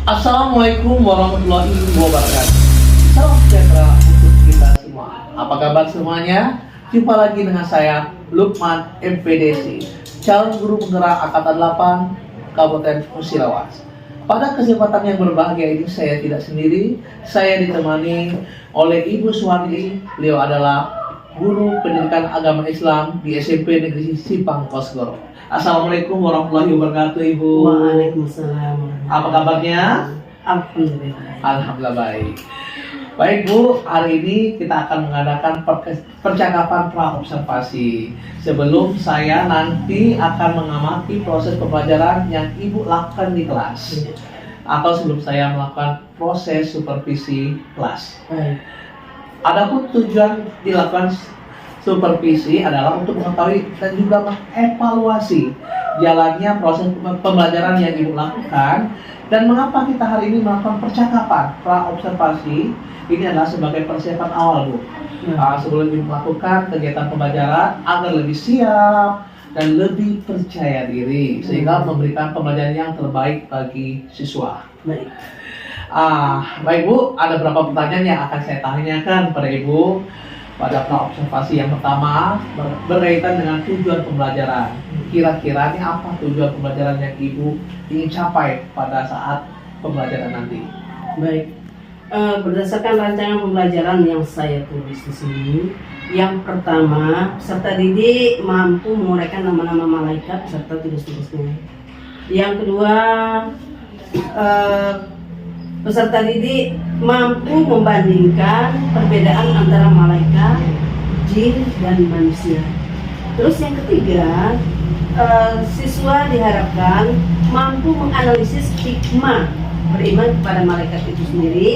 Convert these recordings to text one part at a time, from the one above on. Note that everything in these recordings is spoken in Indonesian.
Assalamualaikum warahmatullahi wabarakatuh. Salam sejahtera untuk kita semua. Apa kabar semuanya? Jumpa lagi dengan saya Lukman MPDC, calon guru penggerak Angkatan 8 Kabupaten Musirawas. Pada kesempatan yang berbahagia ini saya tidak sendiri, saya ditemani oleh Ibu Suwardi. Beliau adalah guru pendidikan agama Islam di SMP Negeri Sipang Kosgoro. Assalamualaikum warahmatullahi wabarakatuh, Ibu. Waalaikumsalam. Apa kabarnya? Alhamdulillah. Alhamdulillah baik. Baik Bu, hari ini kita akan mengadakan percakapan pra-observasi. Sebelum saya nanti akan mengamati proses pembelajaran yang Ibu lakukan di kelas, atau sebelum saya melakukan proses supervisi kelas. Baik. Adapun tujuan dilakukan supervisi adalah untuk mengetahui dan juga mengevaluasi jalannya proses pembelajaran yang Ibu lakukan. Dan mengapa kita hari ini melakukan percakapan pra-observasi? Ini adalah sebagai persiapan awal, Bu. Sebelum Ibu melakukan kegiatan pembelajaran agar lebih siap dan lebih percaya diri, sehingga memberikan pembelajaran yang terbaik bagi siswa. Baik. Baik Bu, ada beberapa pertanyaan yang akan saya tanyakan pada Ibu pada pra-observasi. Yang pertama berkaitan dengan tujuan pembelajaran. Kira-kira ini apa tujuan pembelajaran yang Ibu ingin capai pada saat pembelajaran nanti? Baik. Berdasarkan rancangan pembelajaran yang saya tulis di sini, yang pertama, peserta didik mampu menguraikan nama-nama malaikat serta tugas-tugasnya. Yang kedua, peserta didik mampu membandingkan perbedaan antara malaikat, jin, dan manusia. Terus yang ketiga, siswa diharapkan mampu menganalisis hikmah beriman kepada malaikat itu sendiri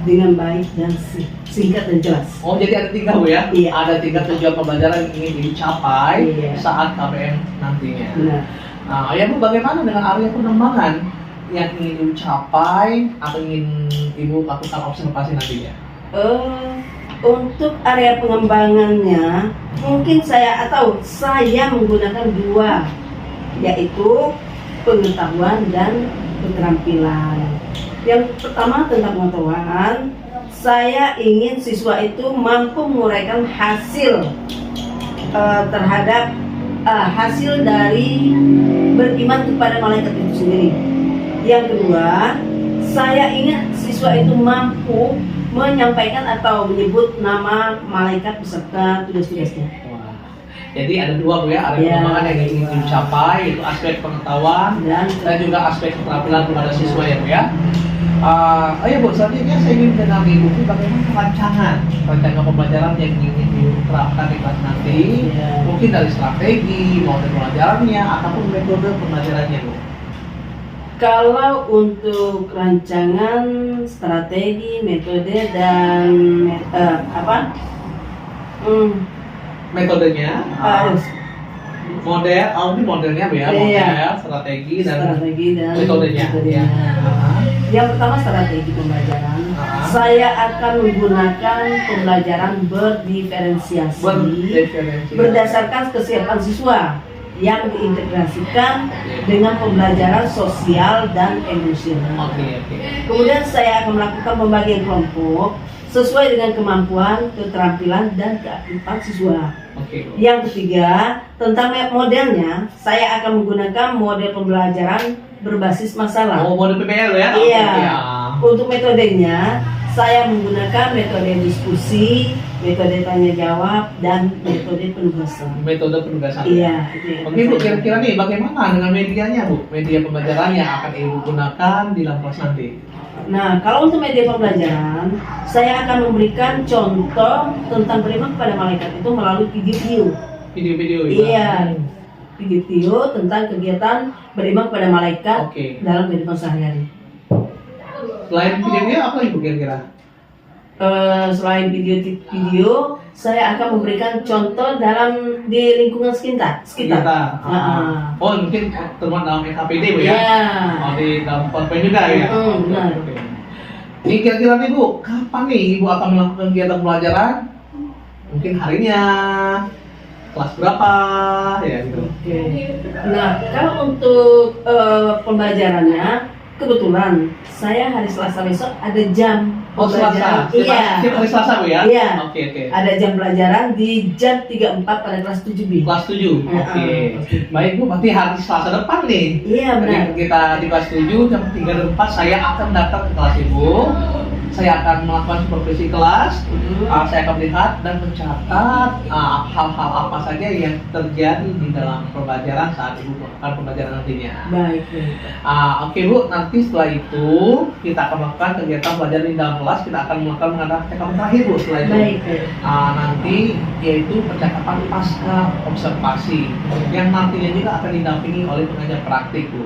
dengan baik dan singkat dan jelas. Oh, jadi ada 3 Bu ya? Iya. Ada 3 tujuan pembelajaran yang ingin dicapai Iya. saat KBM nantinya. Benar. Nah, ya Bu, bagaimana dengan area pengembangan yang ingin dicapai atau ingin Ibu lakukan observasi nantinya? Untuk area pengembangannya, mungkin saya menggunakan 2, yaitu pengetahuan dan keterampilan. Yang pertama tentang pengetahuan, saya ingin siswa itu mampu menguraikan hasil terhadap hasil dari beriman kepada malaikat itu sendiri. Yang kedua, saya ingin siswa itu mampu menyampaikan atau menyebut nama malaikat beserta tugas-tugasnya. Wah. Jadi ada 2 Bu ya, ada Ya, pengembangan yang ingin dicapai, yaitu aspek pengetahuan dan juga aspek keterampilan kepada siswa ya Bu ya. Bu, selanjutnya saya ingin mengenal Ibu bagaimana rancangan pembelajaran yang ingin diterapkan di kelas nanti. Ya. Mungkin dari strategi, model pembelajarannya, ataupun metode pembelajarannya Bu. Kalau untuk rancangan, strategi, metode dan Metodenya, ini modelnya Bu ya, Iya. model, strategi dan metodenya. metodenya. Yang pertama strategi pembelajaran. Saya akan menggunakan pembelajaran berdiferensiasi berdasarkan kesiapan siswa yang diintegrasikan dengan pembelajaran sosial dan emosional. Oke. Kemudian saya akan melakukan pembagian kelompok sesuai dengan kemampuan, keterampilan, dan keaktifan siswa. Oke. Yang ketiga, tentang modelnya, saya akan menggunakan model pembelajaran berbasis masalah. Oh, model PBL ya? Iya. Oke, Untuk metodenya, saya menggunakan metode diskusi, metode tanya jawab, dan metode penugasan. Metode penugasan. Iya. Itu yang Oke Bu, kira-kira nih bagaimana dengan medianya Bu? Media pembelajaran yang akan Ibu gunakan di dalam kelas nanti. Nah, kalau untuk media pembelajaran, saya akan memberikan contoh tentang beriman kepada malaikat itu melalui video-video. Video-video ya? Iya, video tentang kegiatan beriman kepada malaikat Oke. dalam kehidupan sehari-hari. Selain video-video apa Ibu kira-kira? Selain video, saya akan memberikan contoh di lingkungan sekitar. Kita. Oh, mungkin teman dalam SKPD Bu ya? Iya. Oh, di dalam konven juga ya? Benar. Oke. Ini kira-kira nih Bu, kapan nih Ibu akan melakukan kegiatan pembelajaran? Mungkin harinya, kelas berapa, ya gitu. Oke. Nah, kalau untuk pembelajarannya, kebetulan saya hari Selasa besok ada jam Oh, Selasa. Iya. Setiap hari Selasa, Bu ya? Iya. Oke, oke. Ada jam pelajaran di jam 34 pada kelas 7B. Kelas 7. Oke. Baik, Bu, berarti hari Selasa depan nih. Iya, benar. Jadi kita di kelas 7 jam 3 dan 4 saya akan datang ke kelas Ibu. Saya akan melakukan supervisi kelas. Saya akan melihat dan mencatat hal-hal apa saja yang terjadi di dalam pembelajaran saat Ibu melakukan pembelajaran nantinya. Baik. Oke, Bu, nanti setelah itu kita akan melakukan kegiatan pelajaran di dalam kelas. Kita akan melakukan mengadakan percakapan terakhir, Bu, setelah itu. Baik. Nanti yaitu percakapan pasca observasi yang nantinya juga akan didampingi oleh pengajar praktik, Bu.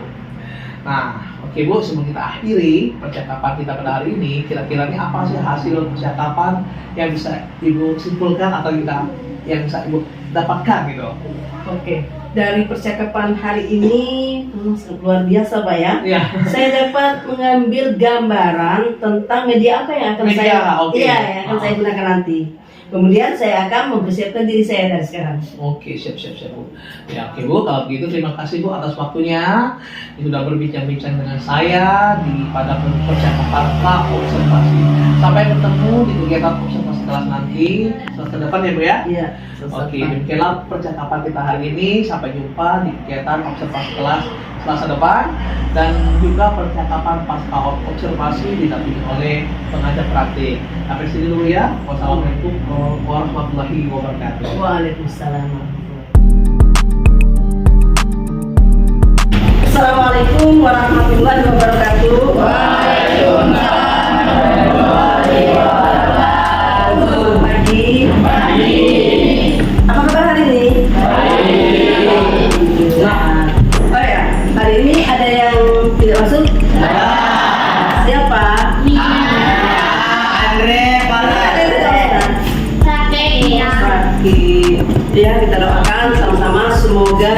Nah, oke, Bu, sebelum kita akhiri percakapan kita pada hari ini, kira-kira ini apa sih hasil percakapan yang bisa Ibu simpulkan atau yang bisa Ibu dapatkan gitu? Oke, dari percakapan hari ini luar biasa, Pak ya. Iya. Saya dapat mengambil gambaran tentang media apa yang akan yang akan saya gunakan nanti. Kemudian saya akan mempersiapkan diri saya dari sekarang. Oke, siap, Bu. Ya, oke, Bu, kalau begitu terima kasih, Bu, atas waktunya yang sudah berbincang-bincang dengan saya pada percakapan observasi. Sampai bertemu di kegiatan observasi kelas nanti Selasa depan ya, Bu ya? Iya. Oke, demikianlah percakapan kita hari ini. Sampai jumpa di kegiatan observasi kelas Selasa depan dan juga percakapan pasca observasi didampingi oleh pengajar praktik. Sampai sini dulu ya. Wassalamualaikum warahmatullahi wabarakatuh. Waalaikumsalam. Assalamualaikum warahmatullahi wabarakatuh. Waalaikumsalam. Pagi. Apa kabar hari ini? Nah, oh ya, hari ini ada yang tidak masuk? Siapa? Andre. Sakit. Ya, kita doakan sama-sama semoga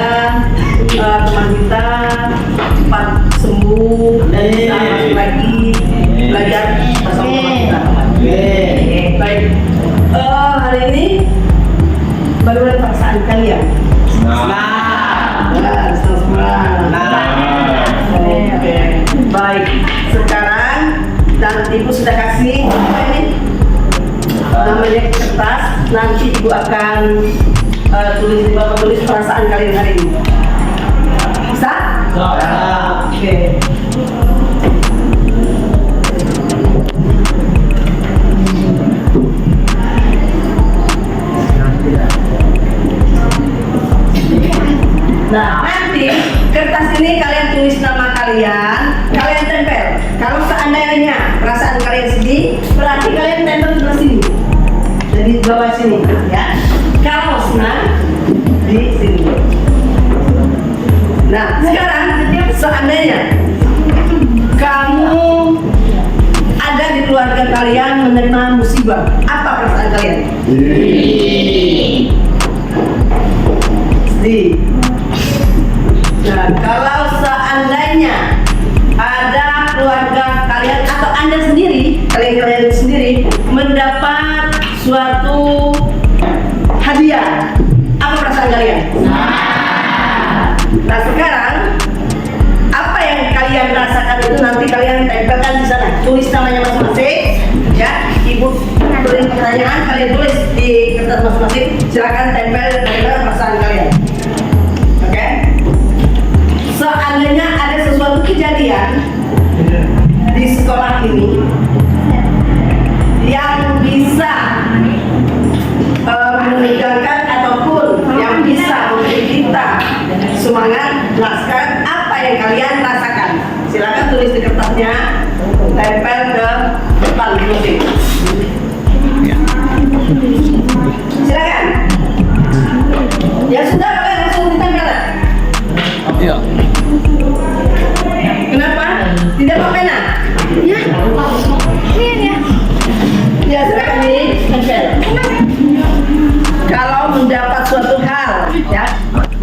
teman kita cepat sembuh dan bisa masuk lagi belajar bersama kita. Baik. Hari ini bagaimana perasaan kalian? Oke. Baik. Sekarang nanti Ibu sudah kasih apa ini? Namanya kertas. Nanti Ibu akan tulis perasaan kalian hari ini. Bisa? Oke. Nah, nanti kertas ini kalian tulis nama kalian tempel. Kalau seandainya perasaan kalian sedih, berarti kalian tempel di sini. Jadi di bawah sini, ya. Kalau senang, di sini. Nah, sekarang seandainya kamu ada di keluarga kalian menerima musibah, apa perasaan kalian? Sedih. Nah, kalau seandainya ada keluarga kalian atau Anda sendiri, kalian sendiri mendapat suatu hadiah, apa perasaan kalian? Nah, sekarang apa yang kalian rasakan itu nanti kalian tempelkan di sana. Tulis namanya masing-masing, ya. Ibu tulis pertanyaan, kalian tulis di kertas masing-masing. Silakan tempel perasaan kalian. Oke? Seandainya ada sesuatu kejadian di sekolah ini yang bisa meninggalkan ataupun yang bisa memberi kita semangat, nah sekarang apa yang kalian rasakan? Silakan tulis di kertasnya, tempel ke depan musik. Silakan. Ya sudah, kalian langsung ditempel. Iya. Kenapa? Tidak pakai pena? Ya. Ya, silakan ditempel. Kalau mendapat suatu hal, ya,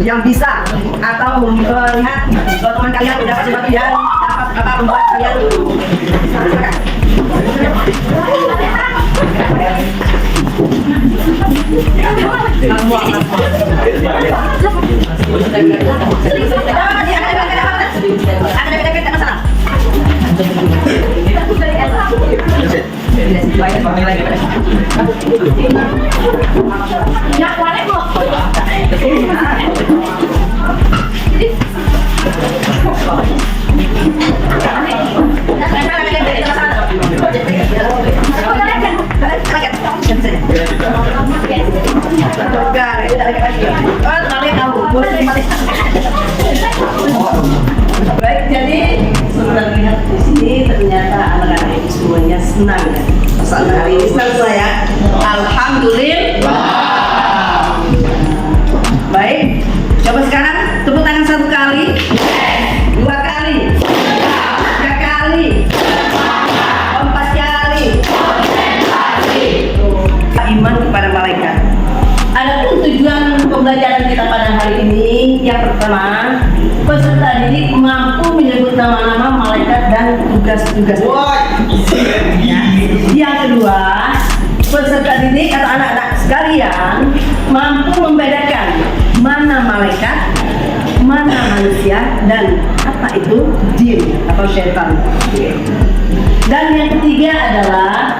yang bisa atau melihat teman kalian mendapat sesuatu yang dapat membuat kalian silakan. Ada masalah. Baik, jadi sudah lihat di sini ternyata anak-anak ini semuanya senang ya. Saat hari ini senang semua ya. Alhamdulillah. Baik, coba sekarang tepuk tangan 1 kali, 2 kali, 3 kali, 4 kali. Iman kepada malaikat. Adapun tujuan pembelajaran kita pada hari ini, yang pertama, peserta didik mampu menyebut nama-nama malaikat dan tugas-tugas. Ya. Yang kedua, peserta didik atau anak-anak sekalian mampu membedakan mana malaikat, mana manusia, dan apa itu jin atau syaitan. Dan yang ketiga adalah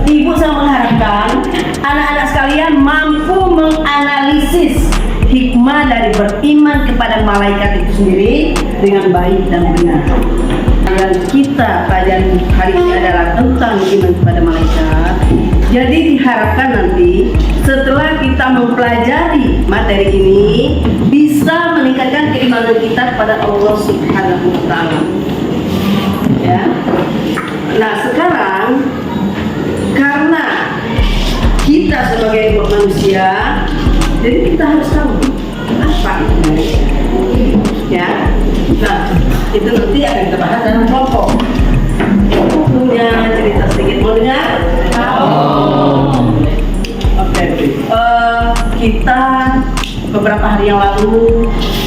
ibu sangat mengharapkan anak-anak sekalian mampu menganalisis hikmah dari beriman kepada malaikat itu sendiri dengan baik dan benar. Dan kita pelajaran hari ini adalah tentang iman kepada malaikat. Jadi diharapkan nanti setelah kita mempelajari materi ini bisa meningkatkan keimanan kita kepada Allah Subhanahu wa Ta'ala. Ya. Nah, sekarang karena kita sebagai manusia, jadi kita harus tahu apa itu manusia. Ya. Nah, itu nanti akan kita bahas dalam kelompok. Punya cerita sedikit, mau dengar? Oke. Kita beberapa hari yang lalu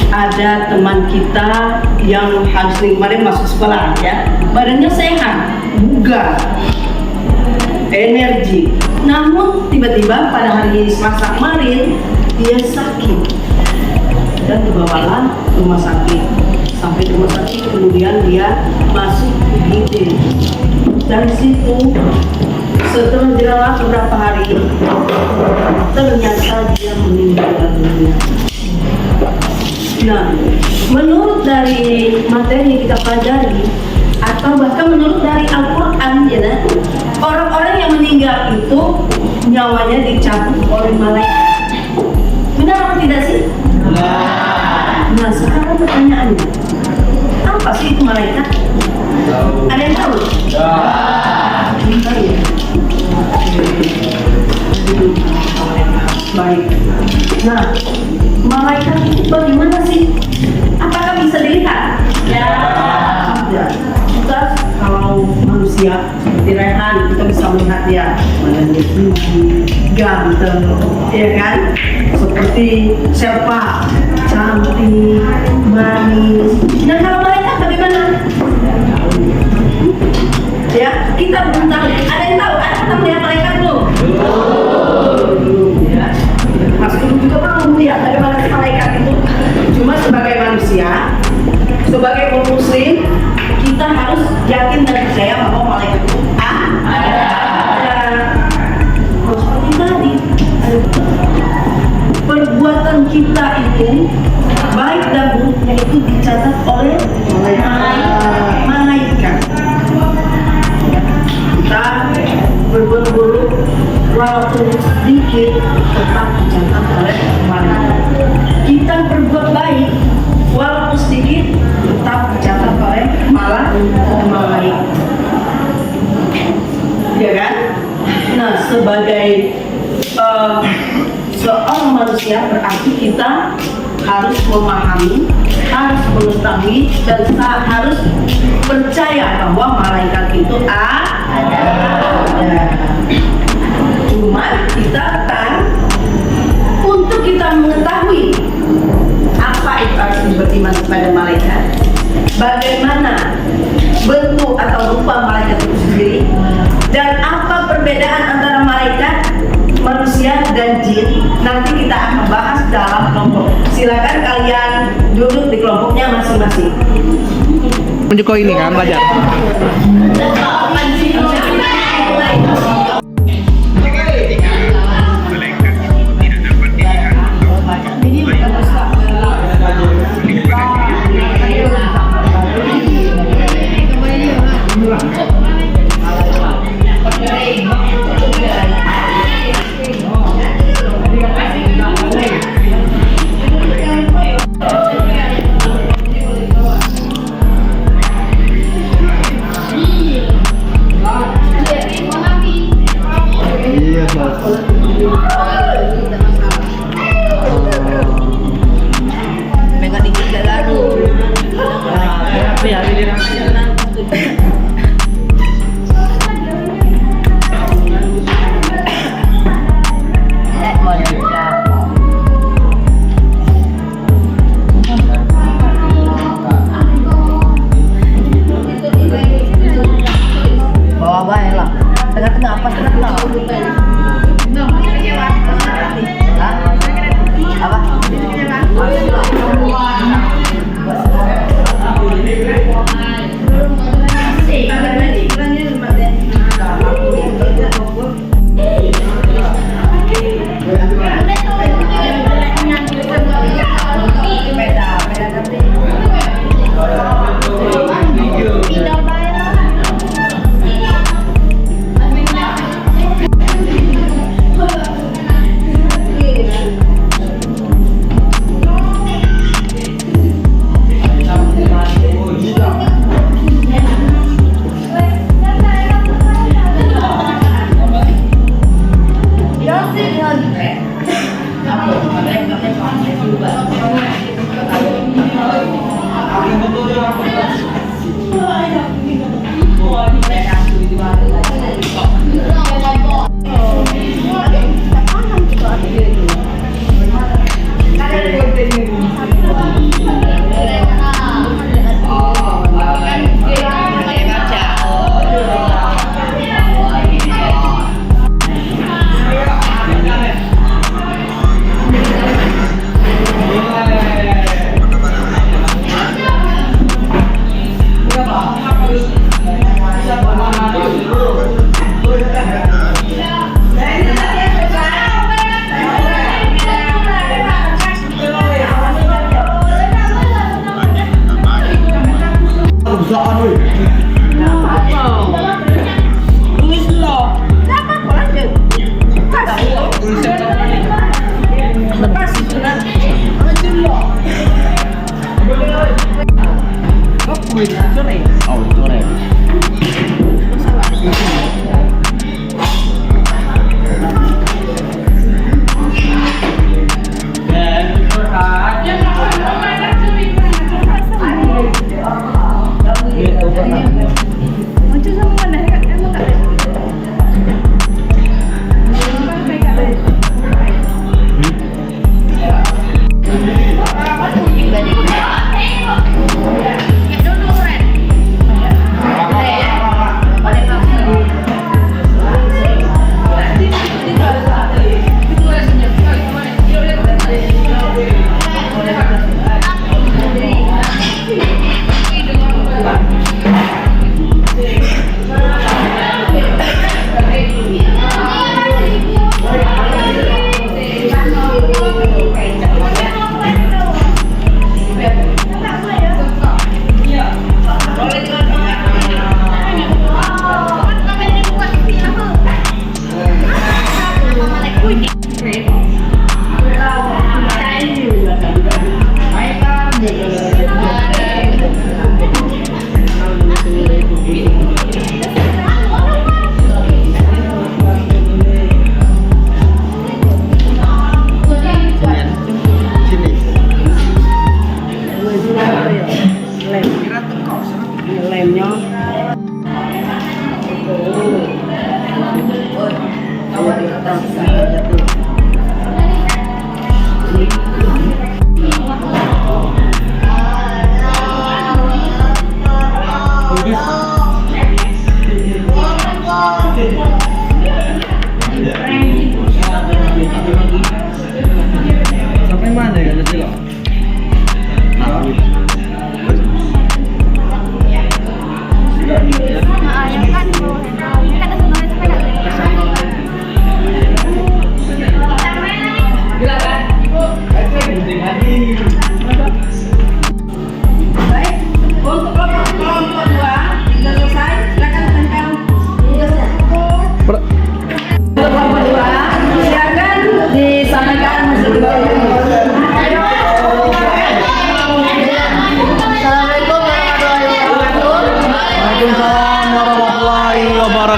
ada teman kita yang harus kemarin masuk sekolah ya, badannya sehat, bugar, energi. Namun tiba-tiba pada hari Selasa kemarin dia sakit dan dibawalah ke rumah sakit. Sampai di rumah sakit kemudian dia masuk IGD. Dari situ setelah dirawat beberapa hari ternyata dia meninggal dunia. Nah, menurut dari materi yang kita pelajari atau bahkan menurut dari Al-Quran ya, orang-orang yang meninggal itu nyawanya dicabut oleh malaikat. Benar atau tidak sih? Nah, sekarang pertanyaannya, apa sih itu malaikat? Ada yang tahu? Baik. Nah, malaikat itu bagaimana sih? Apakah bisa dilihat? Ya. Kita kalau manusia seperti Rehan, kita bisa melihat dia badannya tinggi, ganteng, ya kan? Seperti siapa? Cantik, manis. Nah, kalau malaikat bagaimana? Ya, kita belum tahu. Ada yang tahu? Ada yang melihat malaikat belum? Ya. Mas Guru juga belum melihat bagaimana malaikat itu. Cuma sebagai manusia, sebagai umat muslim, kita harus yakin dan percaya bahwa malaikat itu ada. Seperti tadi, perbuatan kita itu baik dan buruknya itu dicatat oleh malaikat. Kita berbuat buruk walaupun sedikit tetap dicatat oleh malaikat. Kita berbuat baik walaupun sedikit tetap dicatat oleh malaikat. Ya kan? Nah, sebagai seorang manusia berarti kita harus memahami, harus mengetahui dan harus percaya bahwa malaikat itu ada. Cuma kita kan untuk kita mengetahui apa itu arti beriman kepada malaikat, bagaimana bentuk atau rupa malaikat itu sendiri, dan apa perbedaan antara malaikat, manusia, dan jin, nanti kita akan bahas dalam kelompok. Silakan kalian duduk di kelompoknya masing-masing. Menjeko ini kan belajar. Iya, Bos. Mereka dikit lalu. Bawa baik lah. Tengah-tengah apa? Tengah-tengah. Hah? Apa?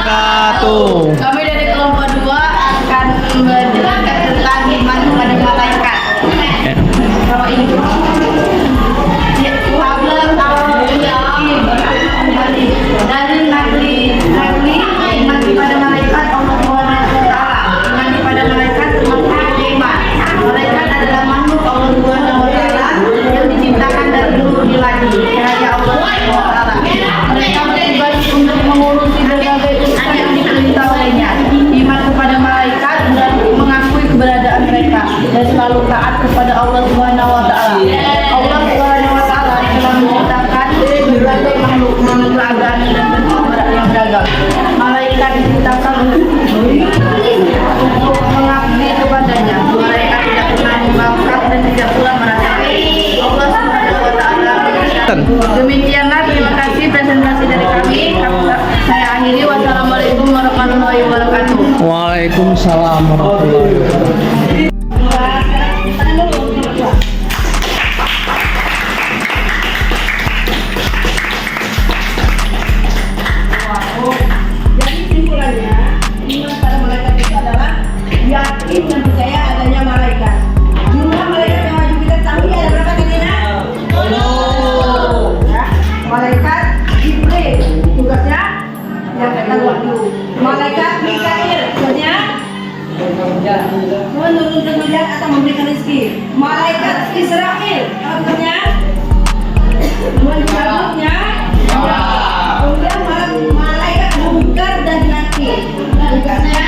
wabarakatuh. Kami dari kelompok 2 akan menjelaskan tentang iman kepada malaikat. Kalau ini dari nakli iman kepada malaikat Allah Subhanahu wa taala. Iman kepada malaikat termasuk iman. Malaikat adalah makhluk Allah Subhanahu wa taala yang diciptakan dari nur ilahi, cahaya Allah Subhanahu wa taala. Mereka bertugas untuk mengurusi berbagai urusan yang diperintah olehnya. Iman kepada malaikat dan mengakui keberadaan mereka dan selalu taat kepada Allah Subhanahu wa taala. Allah Subhanahu wa taala telah menciptakan berbagai makhluk beragam dan bentuk yang beragam. Malaikat diciptakan untuk mengabdi kepadanya. Malaikat tidak pernah membangkang dan tidak pula merasa Allah Subhanahu wa taala. Demikianlah, terima kasih presentasi dari kami. Saya akhiri. Wassalamualaikum warahmatullahi wabarakatuh. Waalaikumsalam warahmatullahi wabarakatuh. Jadi simpulannya, iman pada malaikat itu adalah yakin dan percaya adanya malaikat. Jumlah malaikat yang wajib kita tahu ada berapa katanya? Ya, malaikat Jibril tugasnya yang kita buat dulu. Malaikat Mikail tugasnya menurunkan hujan atau memberikan rezeki. Malaikat Israfil tugasnya mencabutnya. Kemudian malaikat Munkar dan Nakir tugasnya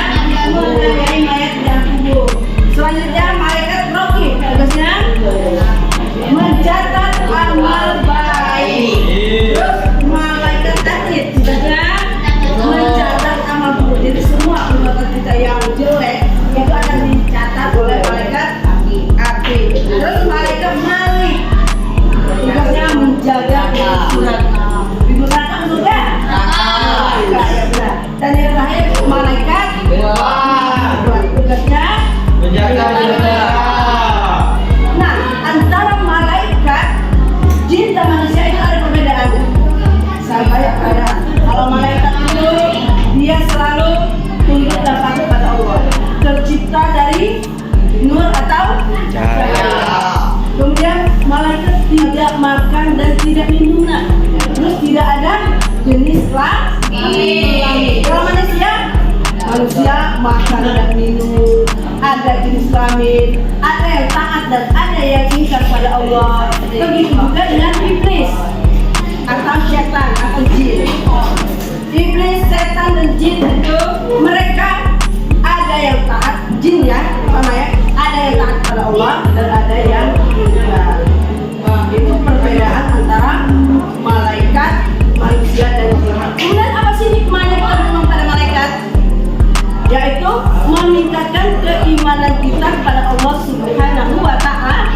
menanyai mayat dan kubur. Selanjutnya malaikat Raqib tugasnya mencatat amal baik. Terus malaikat Atid tugasnya mencatat amal buruk. Jadi semua perbuatan kita yang jelek itu akan dicatat oleh malaikat Atid. Terus malaikat Malik tugasnya menjaga kesucian. Ibu neraka surga? Enggak, ya benar. Dan yang terakhir malaikat tugasnya menjaga surga. Nah, antara malaikat jin dan manusia itu ada perbedaan. Sampai ada. Kalau malaikat itu dia selalu tunduk dan patuh pada Allah. Tercipta dari nur atau cahaya. Kemudian malaikat tidak makan dan tidak minum. Terus tidak ada jenis kelamin. Kalau manusia makan dan minum, ada jenis kelamin, ada yang taat dan ada yang ingkar pada Allah. Begitu juga dengan iblis atau setan atau jin. Iblis, setan dan jin itu mereka ada yang taat, jin ya, ada yang taat pada Allah dan ada yang ingkar. Itu perbedaan antara malaikat, manusia dan jin. Kemudian apa sih nikmatnya kita beriman pada malaikat? Yaitu meningkatkan keimanan kita kepada Allah Subhanahu wa taala.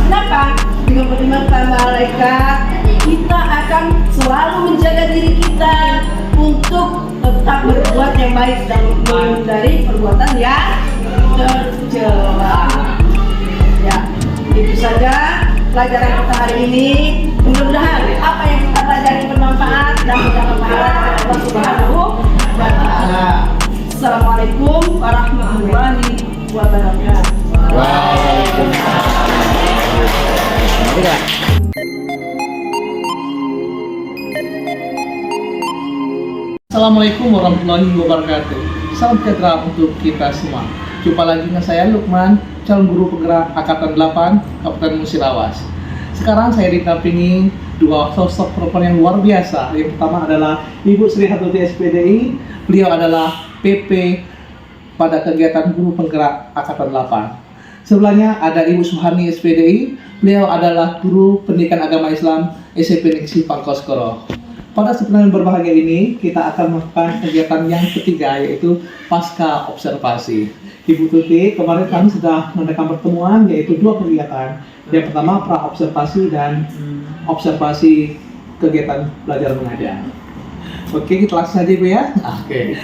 Kenapa? Dengan beriman pada malaikat, kita akan selalu menjaga diri kita untuk tetap berbuat yang baik dan menghindari perbuatan yang tercela. Ya, itu saja pelajaran kita hari ini. Mudah-mudahan apa yang kita pelajari bermanfaat dan mendapat pahala dari Allah Subhanahu wa taala. Assalamualaikum warahmatullahi wabarakatuh. Assalamualaikum warahmatullahi wabarakatuh. Salam sejahtera untuk kita semua. Jumpa lagi dengan saya Lukman, calon guru penggerak Angkatan 8 Kabupaten Musirawas. Sekarang saya didampingi dua sosok perempuan yang luar biasa. Yang pertama adalah Ibu Sri Hatuti SPDI. Beliau adalah PP pada kegiatan guru penggerak Angkatan 8. Sebelahnya ada Ibu Suhani SPDI. Beliau adalah guru pendidikan agama Islam SMP Negeri Pangkoskoro. Pada kesempatan berbahagia ini, kita akan melakukan kegiatan yang ketiga, yaitu pasca observasi. Ibu Tuti, kemarin kami sudah mengadakan pertemuan, yaitu dua kegiatan. Yang pertama, pra-observasi dan observasi kegiatan belajar mengajar. Oke, kita langsung saja Ibu ya. Oke.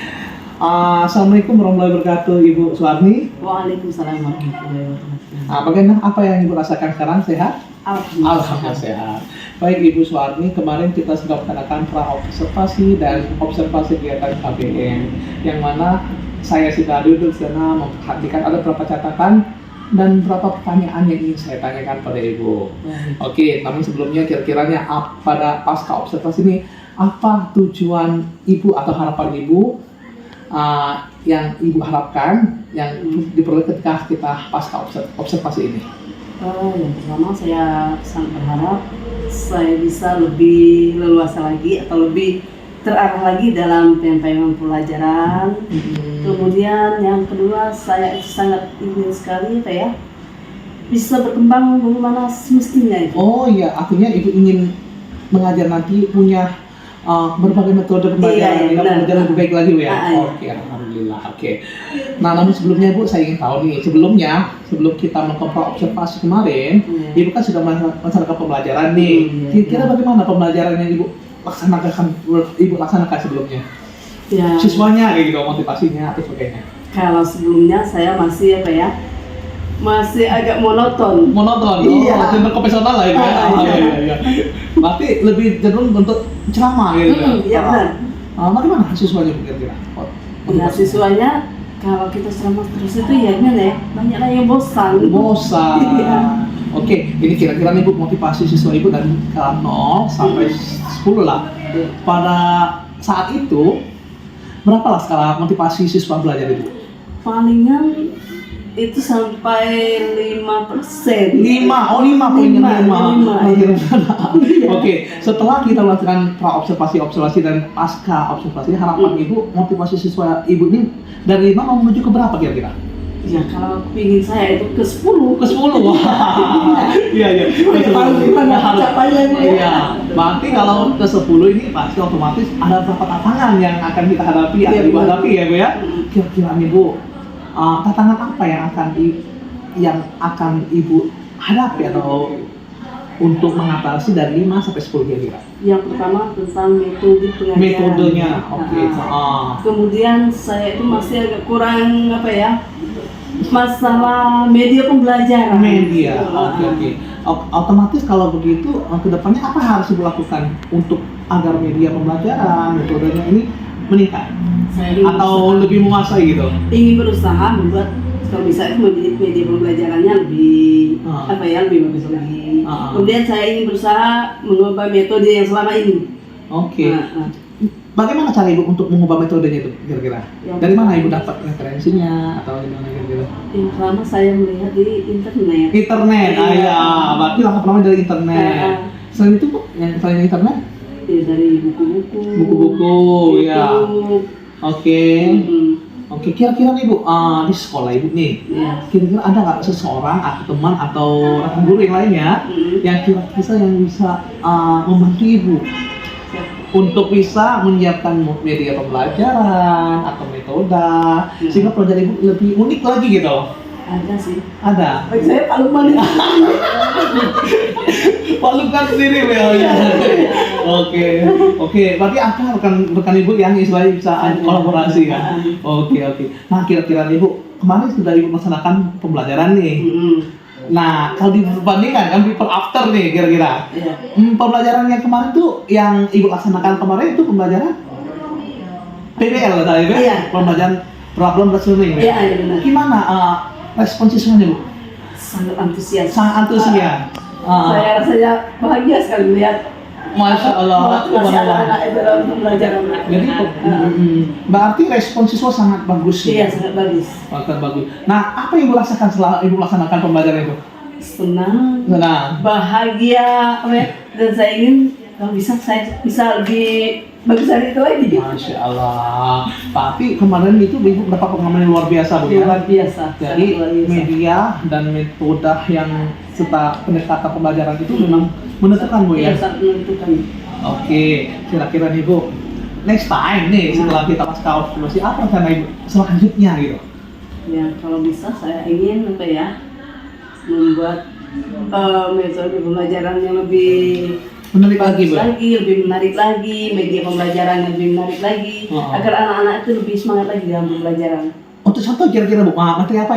Assalamualaikum warahmatullahi wabarakatuh, Ibu Suharni. Waalaikumsalam warahmatullahi wabarakatuh. Bagaimana apa yang Ibu rasakan sekarang? Sehat? Alhamdulillah sehat. Baik Ibu Suwarni, kemarin kita sudah melaksanakan pra-observasi dan observasi kegiatan KBM, yang mana saya sudah duduk di sana memperhatikan ada beberapa catatan dan beberapa pertanyaan yang ingin saya tanyakan pada Ibu. Oke, namun sebelumnya kira-kiranya pada pasca observasi ini apa tujuan Ibu atau harapan Ibu yang Ibu harapkan yang diperoleh ketika kita pasca observasi ini? Yang pertama saya sangat berharap saya bisa lebih leluasa lagi atau lebih terarah lagi dalam penyampaian pelajaran. Kemudian yang kedua saya sangat ingin sekali bisa berkembang bagaimana semestinya itu. Oh iya, artinya Ibu ingin mengajar nanti punya berbagai metode pembelajaran yang mengajar lebih baik lagi Bu ya? Oke, alhamdulillah. Oke. Nah, namun sebelumnya Bu, saya ingin tahu nih, sebelum kita melakukan observasi kemarin, Ibu kan sudah melaksanakan pembelajaran nih. Kira-kira bagaimana pembelajaran yang Ibu laksanakan sebelumnya? Ya, Siswanya kayak gitu, motivasinya atau sebagainya. kalau sebelumnya saya masih masih agak monoton. Iya. Cenderung profesional lah itu ya. Iya. Berarti lebih cenderung untuk ceramah gitu ya. Iya benar. Bagaimana siswanya kira-kira? Ya siswanya kalau kita ceramah terus itu ya gimana ya, banyak lah yang bosan. Iya. Oke, ini kira-kira nih Bu, motivasi siswa Ibu dari 0 sampai 10 lah. Pada saat itu berapa lah skala motivasi siswa belajar Ibu? Palingan itu sampai 5%. 5. Oke, setelah kita melakukan pra-observasi dan pasca observasi, harapan Ibu, motivasi siswa Ibu ini dari 5 mau menuju ke berapa kira-kira? Ya kalau pingin saya itu ke 10. Ke 10. Wah. Iya. Iya. Berarti kalau ke 10 ini pasti otomatis ada beberapa tantangan yang akan kita hadapi atau Ibu hadapi ya Bu ya. Kira-kira nih Bu, tantangan apa yang akan Ibu hadapi atau untuk mengatasi dari 5 sampai 10 kira-kira? Yang pertama tentang metode pengajaran. Metodenya, oke. Kemudian saya itu masih agak kurang masalah media pembelajaran. Oke. Otomatis kalau begitu kedepannya apa yang harus dilakukan untuk agar media pembelajaran metodenya ini meningkat atau lebih menguasai gitu? Ingin berusaha membuat kalau bisa itu media pembelajarannya lebih lebih bagus lagi. Kemudian saya ingin berusaha mengubah metode yang selama ini. Oke. Bagaimana cara Ibu untuk mengubah metodenya itu kira-kira? Dari mana Ibu dapat referensinya atau gimana kira-kira? Yang pertama saya melihat di internet. Ya, berarti langkah pertama dari internet. Selain itu Bu, selain internet? Ya, dari buku-buku. Buku-buku, ya. Oke, kira-kira nih Bu, di sekolah Ibu nih, kira-kira ada nggak seseorang atau teman atau rekan guru yang lainnya yang kira-kira yang bisa membantu Ibu untuk bisa menyiapkan media pembelajaran atau metode sehingga pelajaran Ibu lebih unik lagi gitu? Ada sih. Ada. Bagi saya Pak Lukman. Pak Lukman sendiri ya. Oke. Berarti apa rekan Ibu yang istilahnya bisa kolaborasi kan? Oke. Nah kira-kira Ibu kemarin sudah Ibu melaksanakan pembelajaran nih. Nah kalau dibandingkan kan before after nih kira-kira. Pembelajaran yang kemarin tuh yang Ibu laksanakan kemarin itu pembelajaran PBL tadi kan? Pembelajaran problem based learning. Iya benar. Gimana respon siswanya Bu? Sangat antusias. Saya rasanya bahagia sekali melihat Masya Allah. anak-anak itu dalam pembelajaran. Jadi berarti respon siswa sangat bagus. Iya, sangat bagus. Sangat bagus. Nah, apa yang Ibu rasakan setelah Ibu melaksanakan pembelajaran itu? Senang, bahagia, dan saya ingin kalau bisa saya bisa lebih bagus dari itu lagi. Masya Allah. Tapi kemarin itu Ibu mendapat pengalaman yang luar biasa Bu. Luar biasa. Jadi media dan metode yang serta pendekatan pembelajaran itu memang menentukan Bu ya. Iya, sangat menentukan. Oke, kira-kira nih Bu, next time nih setelah kita pasca observasi apa rencana Ibu selanjutnya gitu? Ya kalau bisa saya ingin membuat metode pembelajaran yang lebih menarik lagi Bu. Lebih menarik lagi, media pembelajaran yang lebih menarik lagi, agar anak-anak itu lebih semangat lagi dalam pembelajaran. Untuk contoh kira-kira Bu, materi apa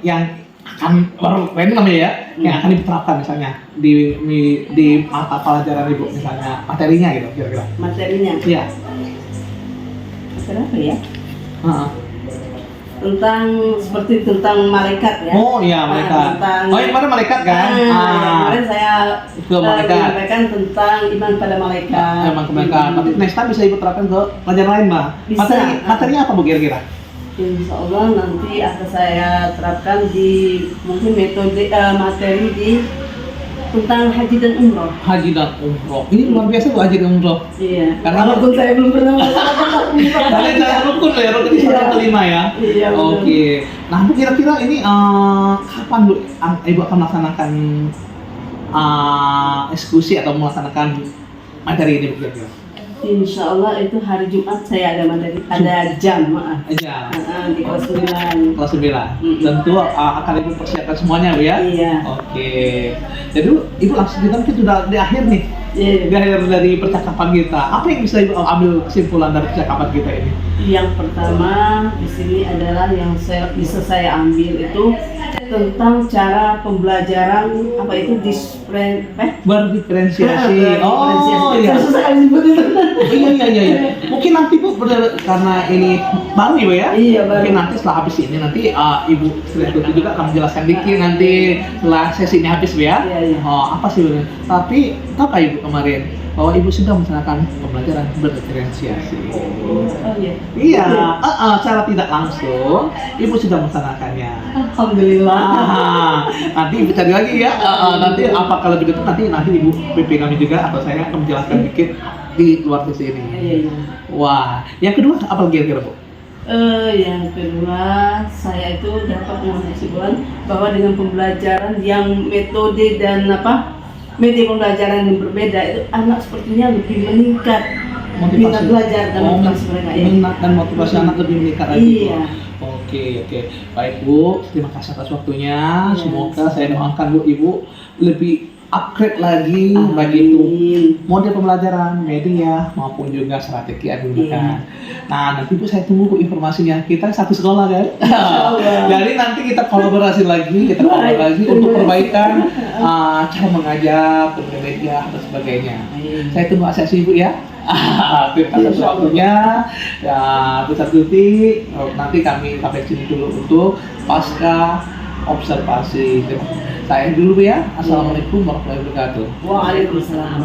yang akan baru ini namanya ya, yang akan diterapkan misalnya di mata pelajaran Ibu, misalnya materinya gitu kira-kira. Materinya. Iya. Kenapa ya? Heeh. Tentang malaikat ya. Oh iya, malaikat. Oh yang kemarin malaikat kan? Kemarin saya Itu malaikat. menyampaikan tentang iman pada malaikat. Emang kebanyakan. Tapi next time bisa Ibu terapkan ke pelajaran lain, Mbak. Bisa. Materinya apa Bu kira-kira? Insya Allah nanti akan saya terapkan di mungkin metode materi di tentang haji dan umroh. Haji dan umroh. Ini luar biasa Bu, haji dan umroh. Iya. Karena- Walaupun saya belum pernah melaksanakan umroh. Kalian jangan rukun ya, rukun di Iya. kelima ya. Iya, betul. Oke. Nah, Bu kira-kira ini kapan Bu Ibu akan melaksanakan eksekusi atau melaksanakan materi ini Bu kira-kira? Insya Allah itu hari Jumat saya ada materi, ada jam maaf. Aja. Di kelas 9. Kelas 9. Mm-mm. Tentu akan Ibu persiapkan semuanya Bu ya. Iya. Oke. Jadi Ibu langsung kita mungkin sudah di akhir nih. Iya. Di akhir dari percakapan kita. Apa yang bisa Ibu ambil kesimpulan dari percakapan kita ini? Yang pertama di sini adalah yang bisa saya ambil itu tentang cara pembelajaran apa itu Berdiferensiasi. Oh iya. Susah disebut itu. Iya. Mungkin nanti Bu karena ini baru Ibu ya. Iya, baru. Mungkin nanti setelah habis ini nanti Ibu Sri juga akan menjelaskan dikit nanti setelah sesi ini habis Bu ya. Iya. Oh apa sih Bu? Tapi tahukah Ibu kemarin bahwa Ibu sudah melaksanakan pembelajaran berdiferensiasi. Oh iya. Iya, secara tidak langsung Ibu sudah melaksanakannya. Alhamdulillah. Nanti Ibu cari lagi ya. Nanti apa kalau begitu nanti Ibu PP kami juga atau saya akan menjelaskan dikit di luar sesi ini. Iya. Wah, yang kedua apa kira-kira Bu? Yang kedua saya itu dapat mengambil kesimpulan bahwa dengan pembelajaran yang metode dan media pembelajaran yang berbeda itu anak sepertinya lebih meningkat minat belajar dan motivasi mereka ya. Minat dan motivasi anak lebih meningkat lagi. Iya. Oke. Baik Bu, terima kasih atas waktunya. Iya. Semoga saya doakan Bu Ibu lebih upgrade lagi baik itu model pembelajaran, media maupun juga strategi yang digunakan. Nah, nanti Bu saya tunggu Bu informasinya. Kita satu sekolah kan? Insyaallah. Jadi nanti kita kolaborasi lagi, untuk perbaikan cara mengajar, media dan sebagainya. Saya tunggu asesi Ibu ya. Terima kasih atas waktunya. Ya, Besar Tuti, nanti kami sampai sini dulu untuk pasca observasi. Saya dulu Bu ya. Assalamualaikum warahmatullahi wabarakatuh. Waalaikumsalam.